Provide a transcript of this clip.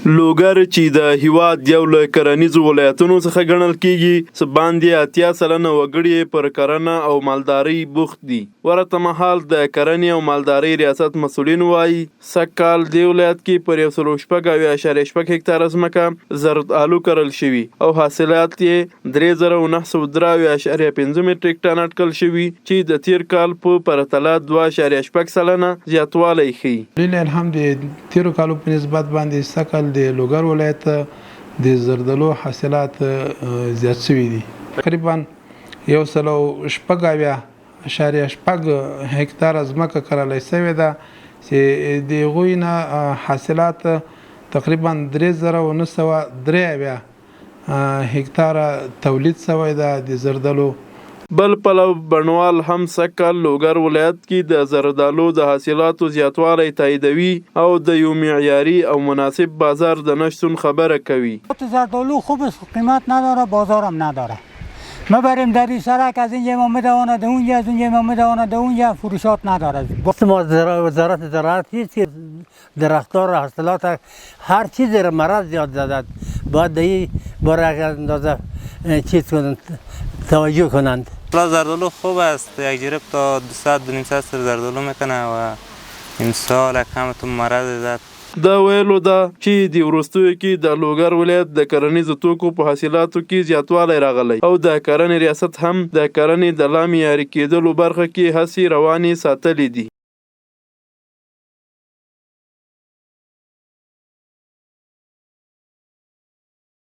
لوګر چې د هیواد یو له کرنیزو ولایتونو څخه ګڼل کیږي څه باندې 80 سلنه وګړي پر کرنه او مالدارۍ بوخت دي. ورته مهال د کرنې او مالدارۍ ریاست مسؤلین وایي سږکال دې ولایت کې پر 106.6 هکتاره ځمکه زرد آلو کرل شوي او حاصلات یې 3903.5 مټریک ټن اټکل شوي چې د تیر کال په پرتله 2.8 سلنه زیاتوالی ښیي. الحمد تیرو کالو په نسبت باندې سږکال د لوګر ولایت د زردالو حاصلات زیات شوي دي. تقریبا 106.8 هکتاره ځمکه کرلی شوې ده چې د هغوی نه حاصلات تقریبا 3903 هکتاره تولید شوی ده د زردالو. بل پلو بڼوال هم سږکال لوګر ولایت کې د زردالو د حاصلاتو زیاتوالی تاییدوي او د یو معیاري او مناسب بازار د نشتون خبره کوي. زردالو خوب قیمت نداره، بازارم نداره. ما بریم در این سرک از اینجا ما میدواند اونجا، از اونجا ما میدواند اونجا، فروشات نداره. ما وزارت زراعت هیچ درختار حاصلات هر چیزی را مرض زیاد زدد، باید این برای اندازه چیز کنند، توجه کنند. زردالو خوب است، یک جریب تا 200-200 زردالو میکنه و امسال کمتون مرض زد. دا ویلو ده چې د وروستیو کې د لوګر ولایت د کرنیزو توکو په حاصلاتو کې زیاتوالی راغلی او د کرنې ریاست هم د کرنې د لا معیاري کېدلو برخه کې هڅې روانې ساتلې دي.